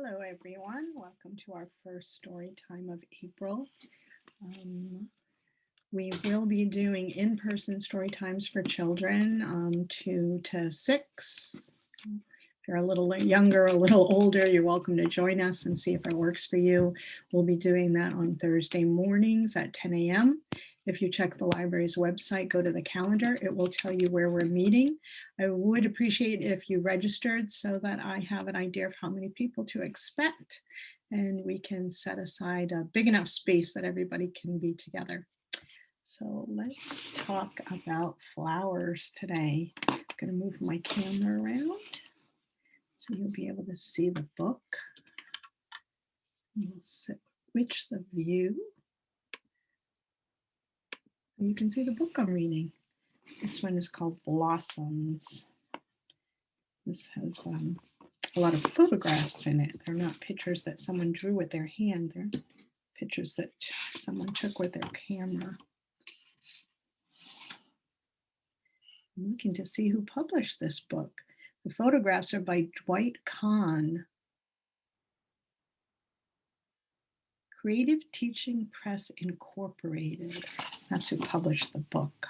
Hello everyone, welcome to our first story time of April. We will be doing in-person story times for children 2 to 6. If you're a little younger, a little older, you're welcome to join us and see if it works for you. We'll be doing that on Thursday mornings at 10 a.m. If you check the library's website, go to the calendar, it will tell you where we're meeting. I would appreciate it if you registered so that I have an idea of how many people to expect and we can set aside a big enough space that everybody can be together. So let's talk about flowers today. I'm going to move my camera around so you'll be able to see the book. We'll switch the view so you can see the book I'm reading. This one is called Blossoms. This has a lot of photographs in it. They're not pictures that someone drew with their hand. They're pictures that someone took with their camera. I'm looking to see who published this book. The photographs are by Dwight Kahn. Creative Teaching Press Incorporated. That's who published the book.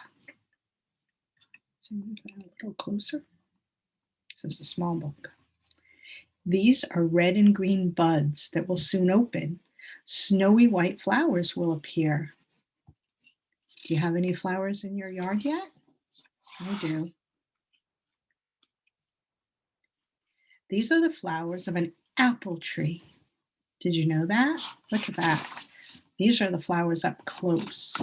So move that a little closer. This is a small book. These are red and green buds that will soon open. Snowy white flowers will appear. Do you have any flowers in your yard yet? I do. These are the flowers of an apple tree. Did you know that? Look at that. These are the flowers up close.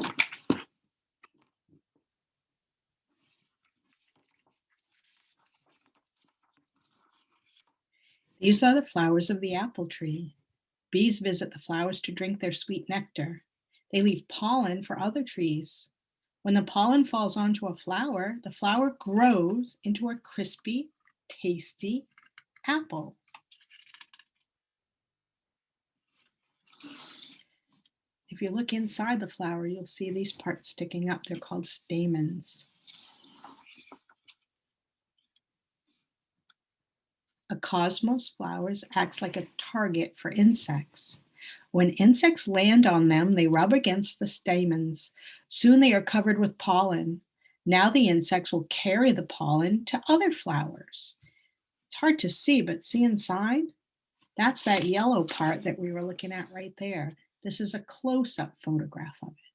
These are the flowers of the apple tree. Bees visit the flowers to drink their sweet nectar. They leave pollen for other trees. When the pollen falls onto a flower, the flower grows into a crispy, tasty apple. If you look inside the flower, you'll see these parts sticking up. They're called stamens. A cosmos flowers acts like a target for insects. When insects land on them, they rub against the stamens. Soon they are covered with pollen. Now the insects will carry the pollen to other flowers. It's hard to see, but see inside? That's that yellow part that we were looking at right there. This is a close-up photograph of it.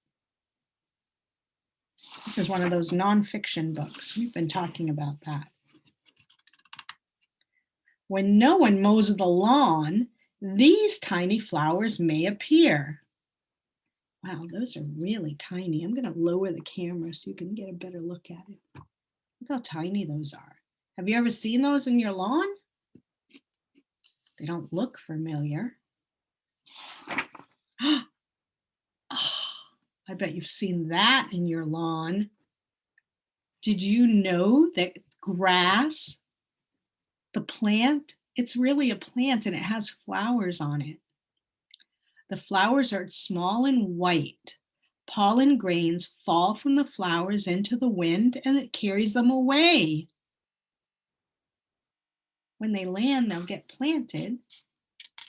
This is one of those nonfiction books. We've been talking about that. When no one mows the lawn, these tiny flowers may appear. Wow, those are really tiny. I'm going to lower the camera so you can get a better look at it. Look how tiny those are. Have you ever seen those in your lawn? They don't look familiar. Oh, I bet you've seen that in your lawn. Did you know that grass, the plant, it's really a plant and it has flowers on it. The flowers are small and white. Pollen grains fall from the flowers into the wind and it carries them away. When they land, they'll get planted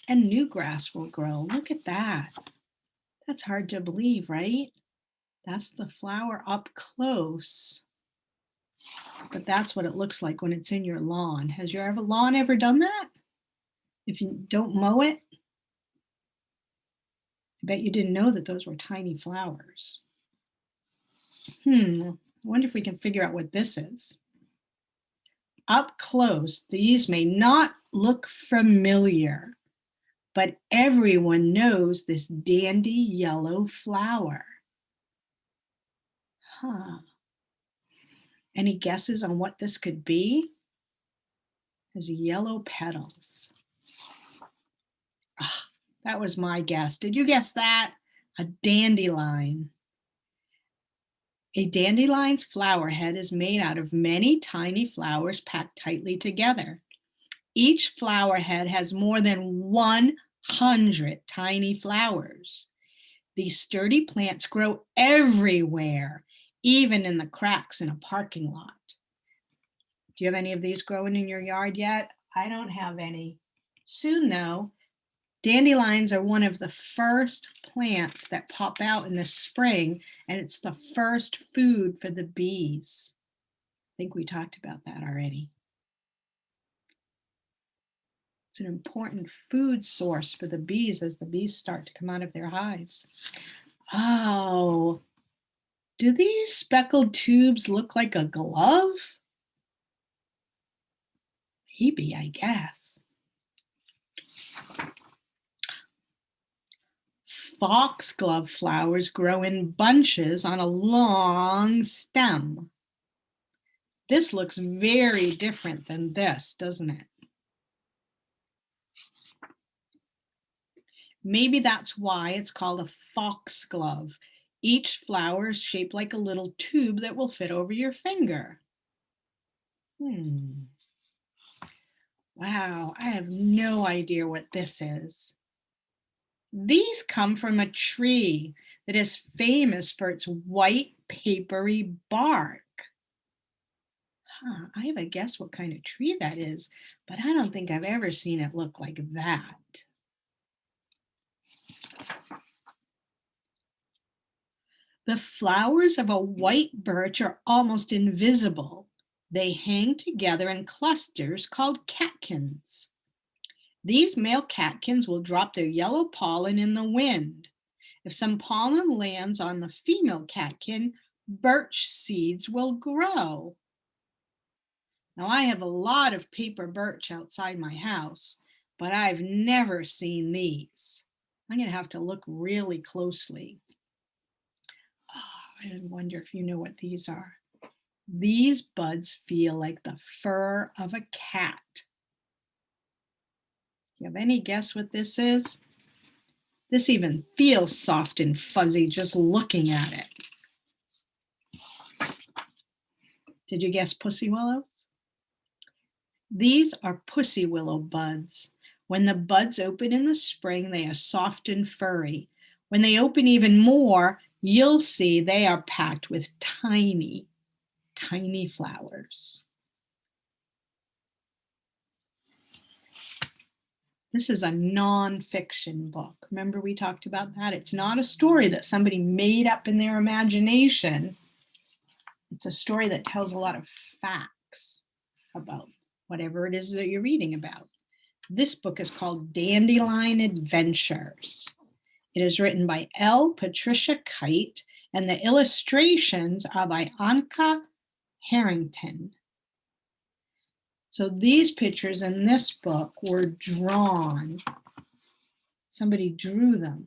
and new grass will grow. Look at that. That's hard to believe, right? That's the flower up close. But that's what it looks like when it's in your lawn. Has your lawn ever done that? If you don't mow it? I bet you didn't know that those were tiny flowers. I wonder if we can figure out what this is. Up close, these may not look familiar, but everyone knows this dandy yellow flower. Any guesses on what this could be? It has yellow petals. That was my guess. Did you guess that? A dandelion. A dandelion's flower head is made out of many tiny flowers packed tightly together. Each flower head has more than 100 tiny flowers. These sturdy plants grow everywhere, even in the cracks in a parking lot. Do you have any of these growing in your yard yet? I don't have any. Soon though, dandelions are one of the first plants that pop out in the spring, and it's the first food for the bees. I think we talked about that already. It's an important food source for the bees as the bees start to come out of their hives. Oh, do these speckled tubes look like a glove? Maybe, I guess. Foxglove flowers grow in bunches on a long stem. This looks very different than this, doesn't it? Maybe that's why it's called a foxglove. Each flower is shaped like a little tube that will fit over your finger. Wow, I have no idea what this is. These come from a tree that is famous for its white papery bark. I have a guess what kind of tree that is, but I don't think I've ever seen it look like that. The flowers of a white birch are almost invisible. They hang together in clusters called catkins. These male catkins will drop their yellow pollen in the wind. If some pollen lands on the female catkin, birch seeds will grow. Now, I have a lot of paper birch outside my house, but I've never seen these. I'm going to have to look really closely. I wonder if you know what these are. These buds feel like the fur of a cat. You have any guess what this is? This even feels soft and fuzzy just looking at it. Did you guess pussy willows? These are pussy willow buds. When the buds open in the spring, they are soft and furry. When they open even more, you'll see they are packed with tiny, tiny flowers. This is a nonfiction book. Remember we talked about that? It's not a story that somebody made up in their imagination. It's a story that tells a lot of facts about whatever it is that you're reading about. This book is called Dandelion Adventures. It is written by L. Patricia Kite, and the illustrations are by Anka Harrington. So these pictures in this book were drawn. Somebody drew them.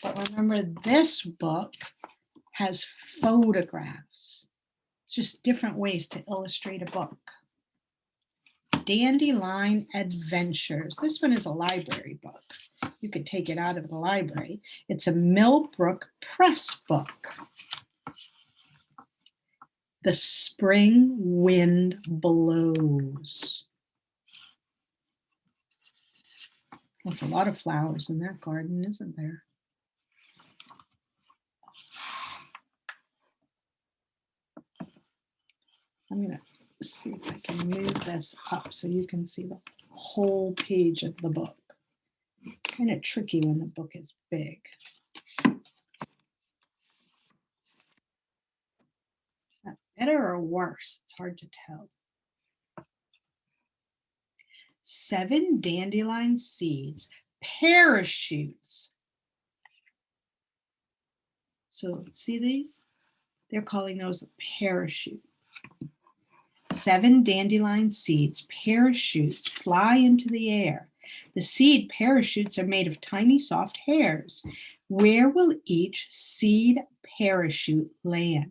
But remember, this book has photographs. It's just different ways to illustrate a book. Dandelion Adventures. This one is a library book. You could take it out of the library. It's a Millbrook Press book. The spring wind blows. That's a lot of flowers in that garden, isn't there? I'm going to see if I can move this up so you can see the whole page of the book. It's kind of tricky when the book is big. Is that better or worse? It's hard to tell. 7 dandelion seeds, parachutes. So see these? They're calling those a parachute. 7 dandelion seeds, parachutes, fly into the air. The seed parachutes are made of tiny soft hairs. Where will each seed parachute land?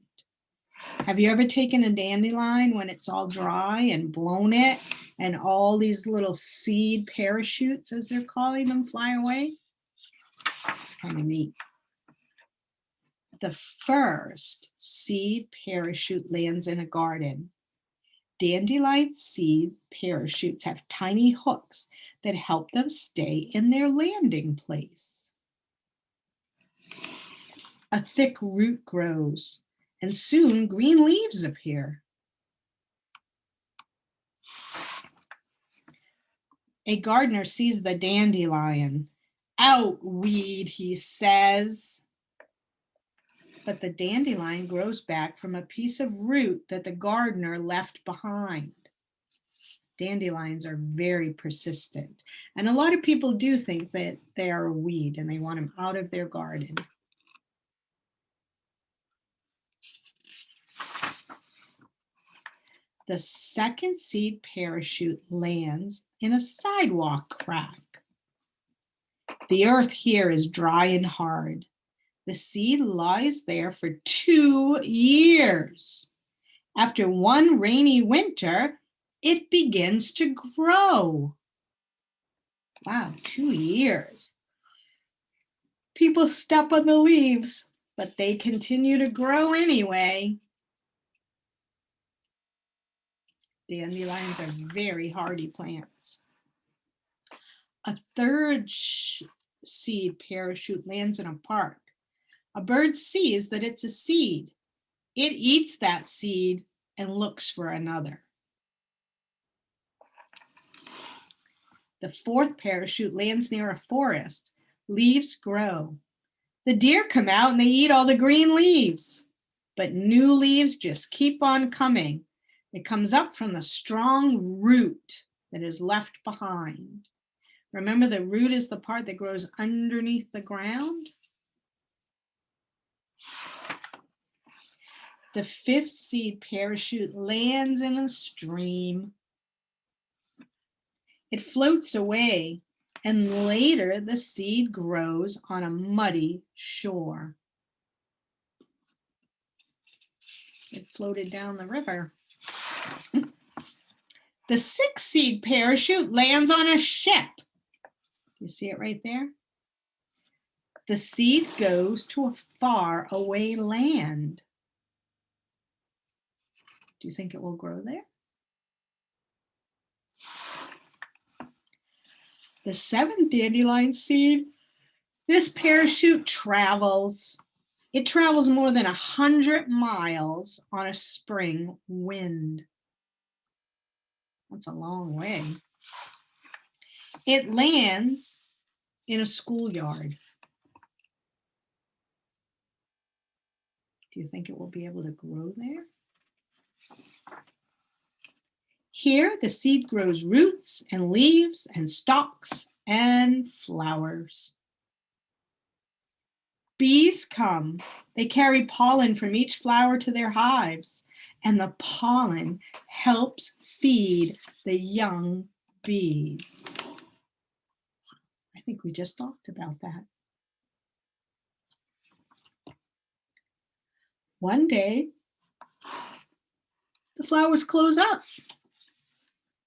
Have you ever taken a dandelion when it's all dry and blown it, and all these little seed parachutes, as they're calling them, fly away? It's kind of neat. The first seed parachute lands in a garden. Dandelion seed parachutes have tiny hooks that help them stay in their landing place. A thick root grows, and soon green leaves appear. A gardener sees the dandelion. Out, weed, he says. But the dandelion grows back from a piece of root that the gardener left behind. Dandelions are very persistent. And a lot of people do think that they are a weed and they want them out of their garden. The second seed parachute lands in a sidewalk crack. The earth here is dry and hard. The seed lies there for 2 years. After one rainy winter, it begins to grow. Wow, 2 years. People step on the leaves, but they continue to grow anyway. Dandelions are very hardy plants. A third seed parachute lands in a park. A bird sees that it's a seed. It eats that seed and looks for another. The fourth parachute lands near a forest. Leaves grow. The deer come out and they eat all the green leaves. But new leaves just keep on coming. It comes up from the strong root that is left behind. Remember, the root is the part that grows underneath the ground. The fifth seed parachute lands in a stream. It floats away, and later the seed grows on a muddy shore. It floated down the river. The sixth seed parachute lands on a ship. You see it right there? The seed goes to a far away land. Do you think it will grow there? The seventh dandelion seed, this parachute travels. It travels more than 100 miles on a spring wind. That's a long way. It lands in a schoolyard. Do you think it will be able to grow there? Here, the seed grows roots and leaves and stalks and flowers. Bees come. They carry pollen from each flower to their hives, and the pollen helps feed the young bees. I think we just talked about that. One day, the flowers close up.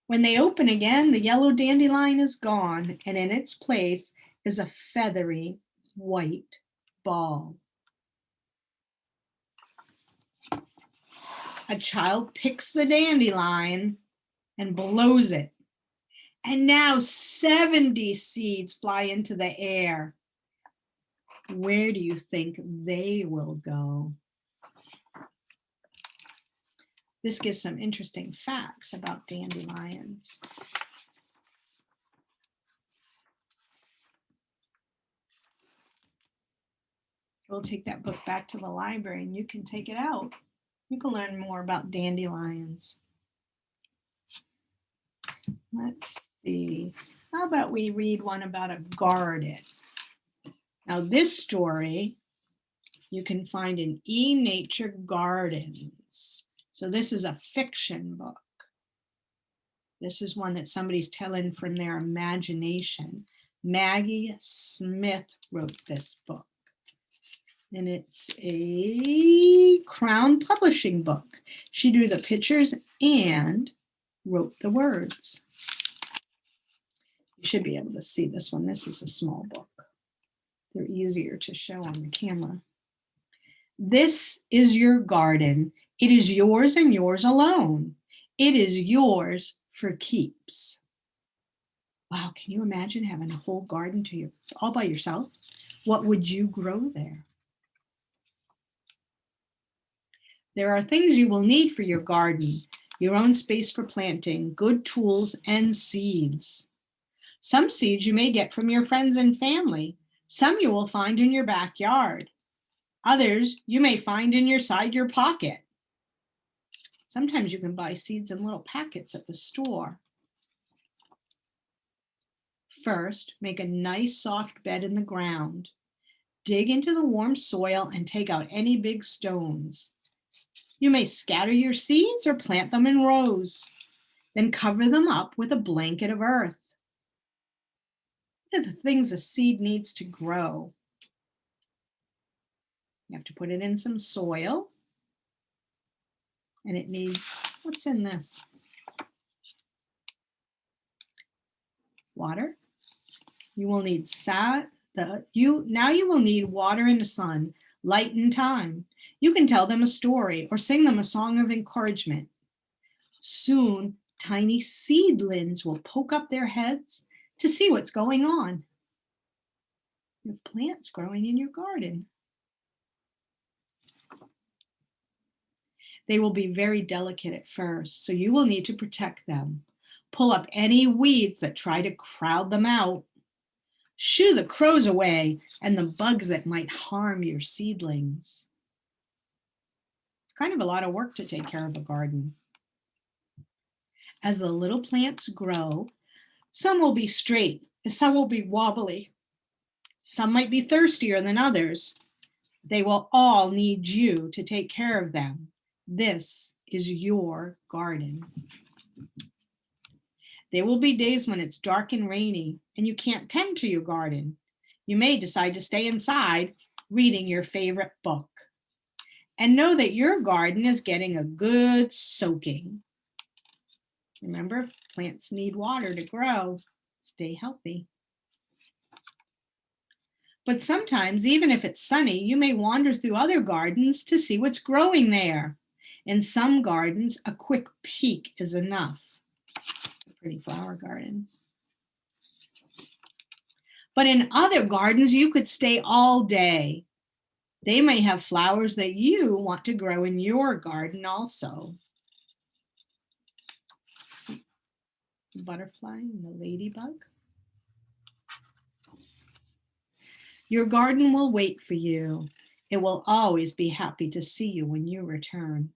When they open again, the yellow dandelion is gone, and in its place is a feathery white ball. A child picks the dandelion and blows it. And now 70 seeds fly into the air. Where do you think they will go? This gives some interesting facts about dandelions. We'll take that book back to the library and you can take it out. You can learn more about dandelions. Let's see. How about we read one about a garden? Now this story you can find in Nature Gardens. So this is a fiction book. This is one that somebody's telling from their imagination. Maggie Smith wrote this book. And it's a Crown Publishing book. She drew the pictures and wrote the words. You should be able to see this one. This is a small book. They're easier to show on the camera. This is your garden. It is yours and yours alone. It is yours for keeps. Wow, can you imagine having a whole garden all by yourself? What would you grow there? There are things you will need for your garden, your own space for planting, good tools and seeds. Some seeds you may get from your friends and family. Some you will find in your backyard. Others you may find inside your pocket. Sometimes you can buy seeds in little packets at the store. First, make a nice soft bed in the ground. Dig into the warm soil and take out any big stones. You may scatter your seeds or plant them in rows. Then cover them up with a blanket of earth. What are the things a seed needs to grow? You have to put it in some soil. And it needs, what's in this? Water. You will need you will need water in the sun, light and time. You can tell them a story or sing them a song of encouragement. Soon, tiny seedlings will poke up their heads to see what's going on. You have plants growing in your garden. They will be very delicate at first, so you will need to protect them. Pull up any weeds that try to crowd them out. Shoo the crows away and the bugs that might harm your seedlings. It's kind of a lot of work to take care of a garden. As the little plants grow, some will be straight and some will be wobbly. Some might be thirstier than others. They will all need you to take care of them. This is your garden. There will be days when it's dark and rainy and you can't tend to your garden. You may decide to stay inside reading your favorite book. And know that your garden is getting a good soaking. Remember, plants need water to grow. Stay healthy. But sometimes, even if it's sunny, you may wander through other gardens to see what's growing there. In some gardens, a quick peek is enough. It's a pretty flower garden. But in other gardens, you could stay all day. They may have flowers that you want to grow in your garden also. The butterfly and the ladybug. Your garden will wait for you. It will always be happy to see you when you return.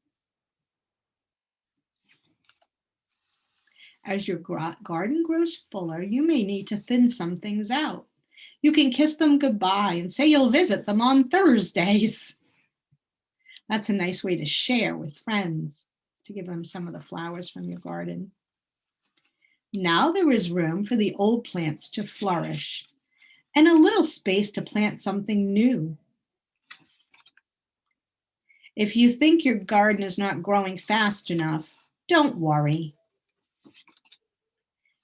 As your garden grows fuller, you may need to thin some things out. You can kiss them goodbye and say you'll visit them on Thursdays. That's a nice way to share with friends, to give them some of the flowers from your garden. Now there is room for the old plants to flourish and a little space to plant something new. If you think your garden is not growing fast enough, don't worry.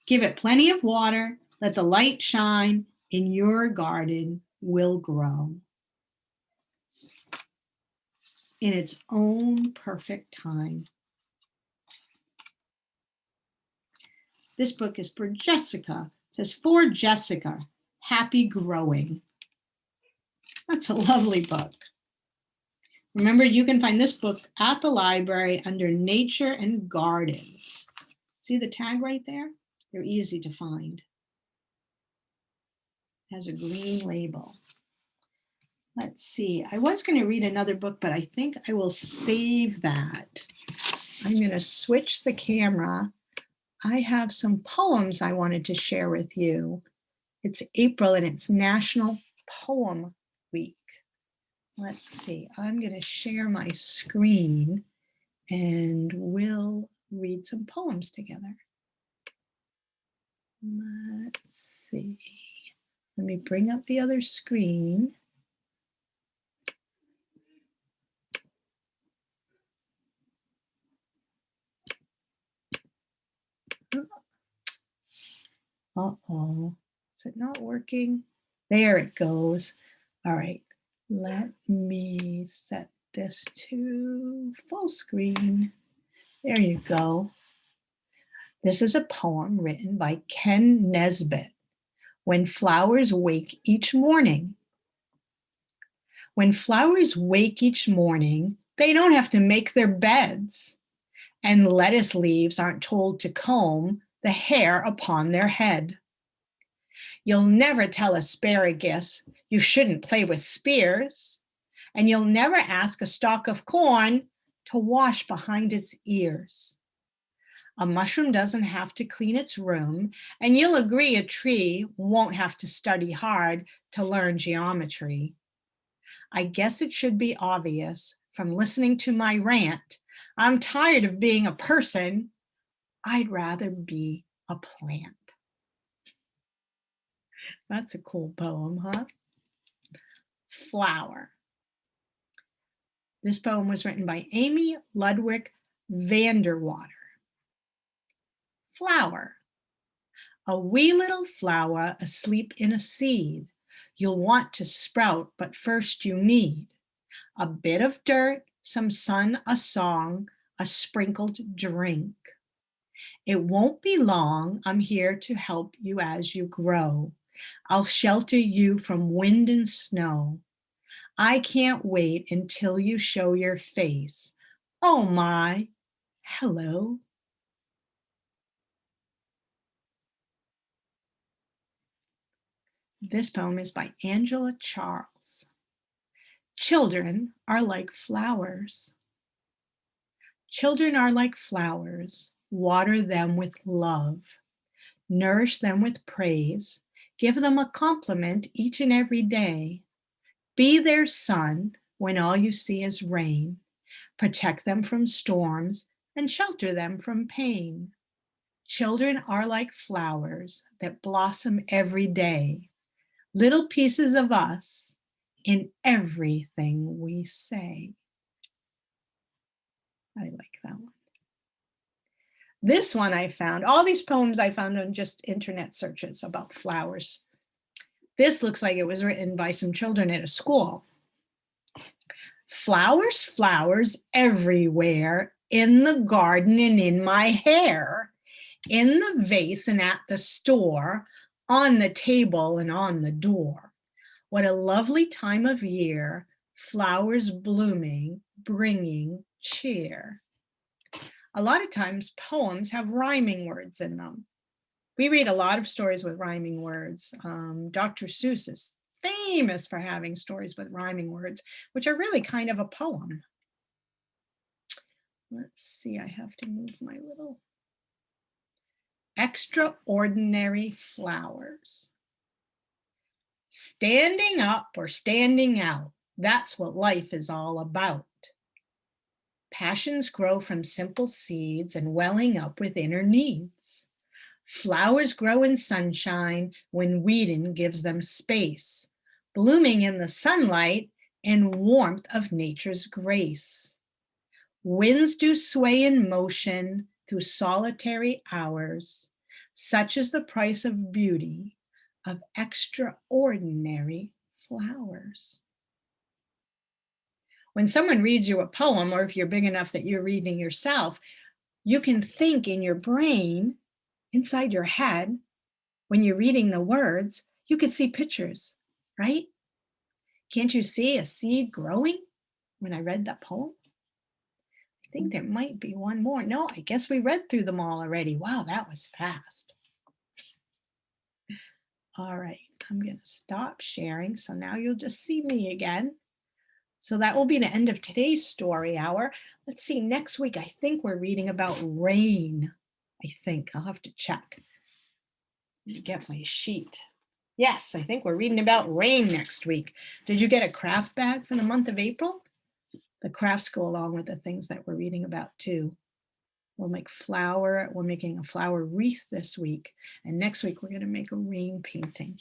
Give it plenty of water, let the light shine, and your garden will grow in its own perfect time. This book is for Jessica. It says, for Jessica, happy growing. That's a lovely book. Remember, you can find this book at the library under Nature and Gardens. See the tag right there? They're easy to find. It has a green label. Let's see. I was going to read another book, but I think I will save that. I'm going to switch the camera. I have some poems I wanted to share with you. It's April and it's National Poem Week. Let's see. I'm going to share my screen and we'll read some poems together. Let's see. Let me bring up the other screen. Uh-oh, is it not working? There it goes. All right, let me set this to full screen. There you go. This is a poem written by Ken Nesbitt. When flowers wake each morning. When flowers wake each morning, they don't have to make their beds, and lettuce leaves aren't told to comb the hair upon their head. You'll never tell asparagus you shouldn't play with spears, and you'll never ask a stalk of corn to wash behind its ears. A mushroom doesn't have to clean its room, and you'll agree a tree won't have to study hard to learn geometry. I guess it should be obvious from listening to my rant, I'm tired of being a person. I'd rather be a plant. That's a cool poem, huh? Flower. This poem was written by Amy Ludwig Vanderwater. Flower. A wee little flower asleep in a seed. You'll want to sprout, but first you need a bit of dirt, some sun, a song, a sprinkled drink. It won't be long. I'm here to help you as you grow. I'll shelter you from wind and snow. I can't wait until you show your face. Oh my, hello. This poem is by Angela Charles. Children are like flowers. Children are like flowers. Water them with love. Nourish them with praise. Give them a compliment each and every day. Be their sun when all you see is rain. Protect them from storms and shelter them from pain. Children are like flowers that blossom every day. Little pieces of us in everything we say. I like that one. This one I found, all these poems I found on just internet searches about flowers. This looks like it was written by some children at a school. Flowers, flowers everywhere, in the garden and in my hair, in the vase and at the store, on the table and on the door. What a lovely time of year, flowers blooming, bringing cheer. A lot of times poems have rhyming words in them. We read a lot of stories with rhyming words. Dr. Seuss is famous for having stories with rhyming words, which are really kind of a poem. Let's see, I have to move my little. Extraordinary flowers. Standing up or standing out, that's what life is all about. Passions grow from simple seeds and welling up with inner needs. Flowers grow in sunshine when weeding gives them space, blooming in the sunlight and warmth of nature's grace. Winds do sway in motion through solitary hours. Such is the price of beauty of extraordinary flowers. When someone reads you a poem, or if you're big enough that you're reading yourself, you can think in your brain, inside your head, when you're reading the words, you can see pictures, right? Can't you see a seed growing when I read that poem? I think there might be one more. No, I guess we read through them all already. Wow, that was fast. All right, I'm going to stop sharing. So now you'll just see me again. So that will be the end of today's story hour. Let's see, next week, I think we're reading about rain. I think I'll have to check. Let me get my sheet. Yes, I think we're reading about rain next week. Did you get a craft bag for the month of April? The crafts go along with the things that we're reading about too. We'll make flower. We're making a flower wreath this week. And next week, we're going to make a rain painting.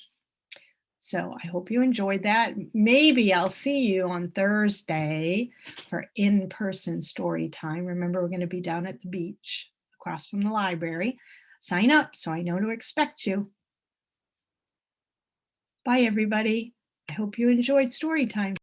So I hope you enjoyed that. Maybe I'll see you on Thursday for in-person story time. Remember, we're going to be down at the beach across from the library. Sign up so I know to expect you. Bye, everybody. I hope you enjoyed story time.